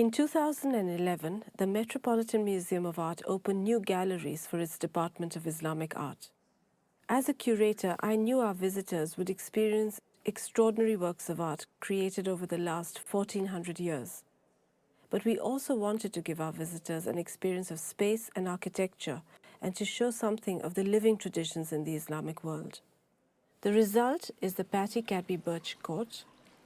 In 2011, the Metropolitan Museum of Art opened new galleries for its Department of Islamic Art. As a curator, I knew our visitors would experience extraordinary works of art created over the last 1400 years. But we also wanted to give our visitors an experience of space and architecture and to show something of the living traditions in the Islamic world. The result is the Patti Cadby Birch Court,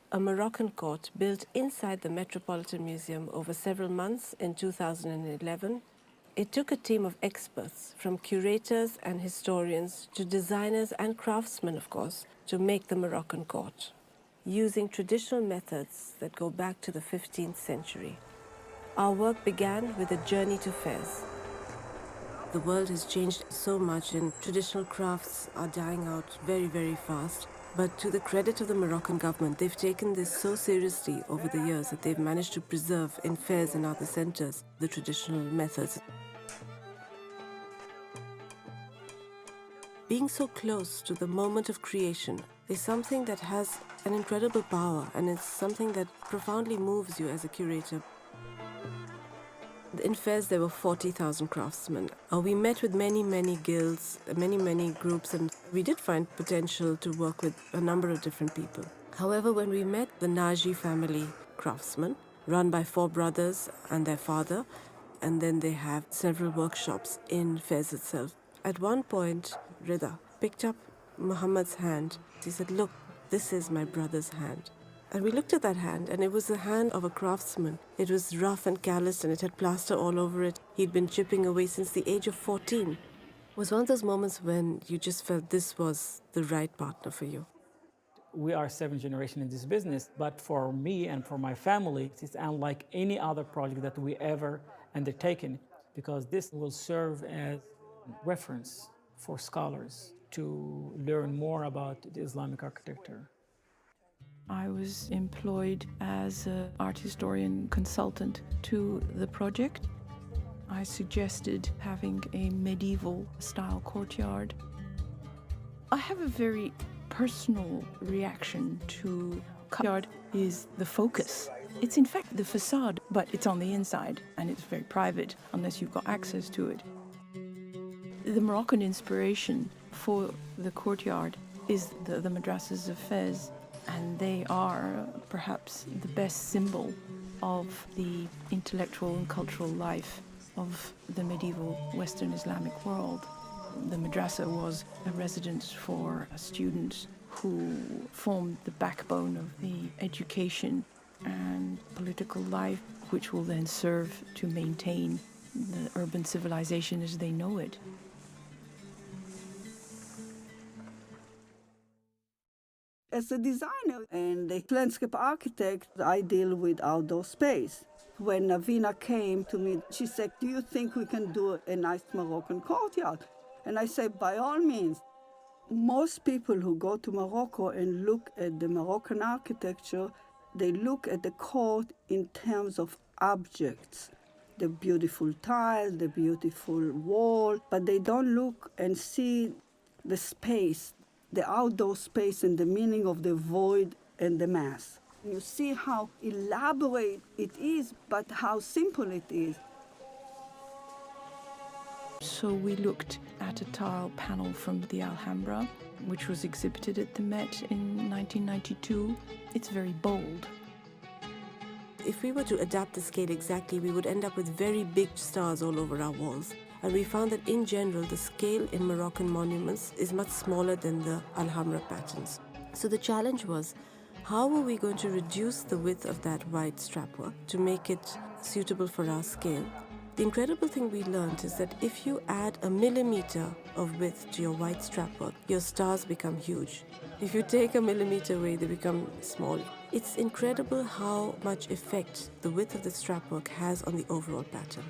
a Moroccan court built inside the Metropolitan Museum over several months in 2011. It took a team of experts, from curators and historians to designers and craftsmen, of course, to make the Moroccan court, using traditional methods that go back to the 15th century. Our work began with a journey to Fez. The world has changed so much and traditional crafts are dying out very, very fast. But to the credit of the Moroccan government, they've taken this so seriously over the years that they've managed to preserve in Fez and other centers the traditional methods. Being so close to the moment of creation is something that has an incredible power, and it's something that profoundly moves you as a curator. In Fez, there were 40,000 craftsmen. We met with many guilds, many groups, and we did find potential to work with a number of different people. However, when we met the Naji family craftsmen, run by 4 brothers and their father, and then they have several workshops in Fez itself. At one point, Rida picked up Muhammad's hand. He said, "Look, this is my brother's hand." And we looked at that hand, and it was the hand of a craftsman. It was rough and calloused, and it had plaster all over it. He'd been chipping away since the age of 14. It was one of those moments when you just felt this was the right partner for you. We are 7th generation in this business, but for me and for my family, it's unlike any other project that we ever undertaken, because this will serve as reference for scholars to learn more about the Islamic architecture. I was employed as an art historian consultant to the project. I suggested having a medieval style courtyard. I have a very personal reaction to courtyard is the focus. It's in fact the facade, but it's on the inside and it's very private unless you've got access to it. The Moroccan inspiration for the courtyard is the madrasas of Fez. And they are perhaps the best symbol of the intellectual and cultural life of the medieval Western Islamic world. The madrasa was a residence for students who formed the backbone of the education and political life, which will then serve to maintain the urban civilization as they know it. As a designer and a landscape architect, I deal with outdoor space. When Navina came to me, she said, "Do you think we can do a nice Moroccan courtyard?" And I said, "By all means." Most people who go to Morocco and look at the Moroccan architecture, they look at the court in terms of objects, the beautiful tile, the beautiful wall, but they don't look and see the space, the outdoor space and the meaning of the void and the mass. You see how elaborate it is, but how simple it is. So we looked at a tile panel from the Alhambra, which was exhibited at the Met in 1992. It's very bold. If we were to adapt the scale exactly, we would end up with very big stars all over our walls. And we found that in general, the scale in Moroccan monuments is much smaller than the Alhambra patterns. So the challenge was, how were we going to reduce the width of that wide strapwork to make it suitable for our scale? The incredible thing we learned is that if you add a millimeter of width to your wide strapwork, your stars become huge. If you take a millimeter away, they become small. It's incredible how much effect the width of the strapwork has on the overall pattern.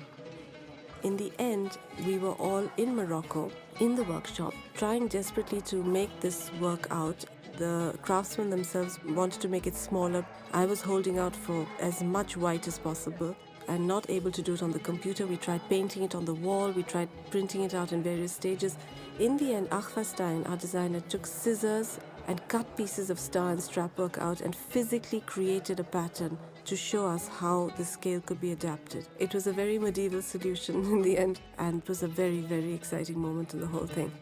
In the end, we were all in Morocco, in the workshop, trying desperately to make this work out. The craftsmen themselves wanted to make it smaller. I was holding out for as much white as possible and not able to do it on the computer. We tried painting it on the wall, we tried printing it out in various stages. In the end, Ahfa Stein, our designer, took scissors and cut pieces of star and strapwork out and physically created a pattern to show us how the scale could be adapted. It was a very medieval solution in the end, and it was a very, very exciting moment in the whole thing.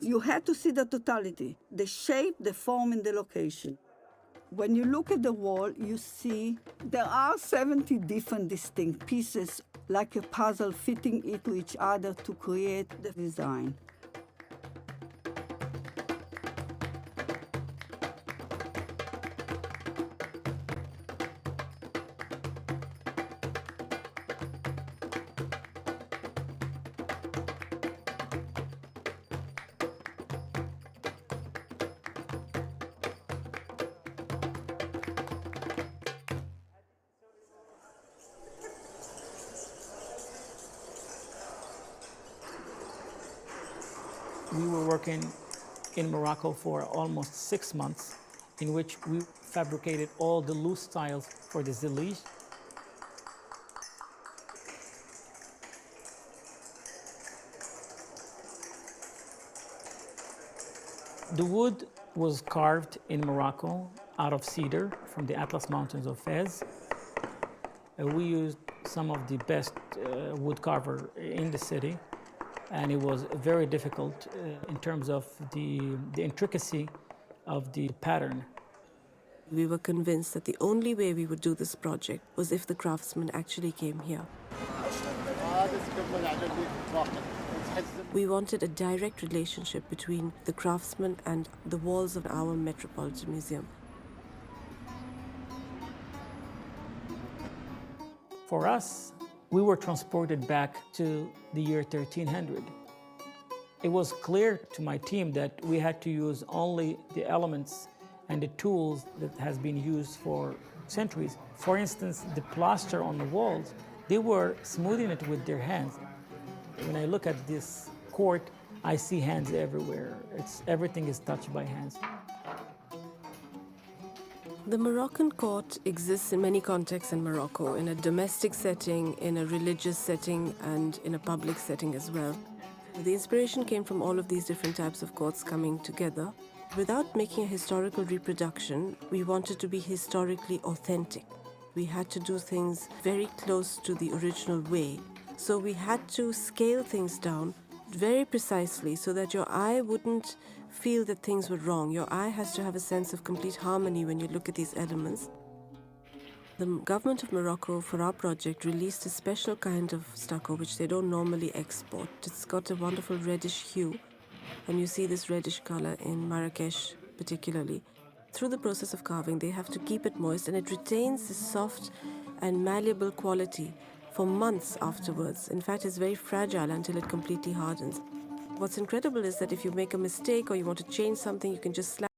You had to see the totality, the shape, the form, and the location. When you look at the wall, you see there are 70 different distinct pieces, like a puzzle fitting into each other to create the design. We were working in Morocco for almost 6 months, in which we fabricated all the loose tiles for the zillige. The wood was carved in Morocco out of cedar from the Atlas Mountains of Fez. We used some of the best wood carver in the city, and it was very difficult in terms of the intricacy of the pattern. We were convinced that the only way we would do this project was if the craftsmen actually came here. We wanted a direct relationship between the craftsmen and the walls of our Metropolitan Museum. For us, we were transported back to the year 1300. It was clear to my team that we had to use only the elements and the tools that has been used for centuries. For instance, the plaster on the walls, they were smoothing it with their hands. When I look at this court, I see hands everywhere. Everything is touched by hands. The Moroccan court exists in many contexts in Morocco, in a domestic setting, in a religious setting, and in a public setting as well. The inspiration came from all of these different types of courts coming together. Without making a historical reproduction, we wanted to be historically authentic. We had to do things very close to the original way. So we had to scale things down very precisely so that your eye wouldn't feel that things were wrong. Your eye has to have a sense of complete harmony when you look at these elements. The government of Morocco, for our project, released a special kind of stucco which they don't normally export. It's got a wonderful reddish hue, and you see this reddish color in Marrakesh particularly. Through the process of carving, they have to keep it moist, and it retains this soft and malleable quality for months afterwards. In fact, it's very fragile until it completely hardens. What's incredible is that if you make a mistake or you want to change something, you can just slap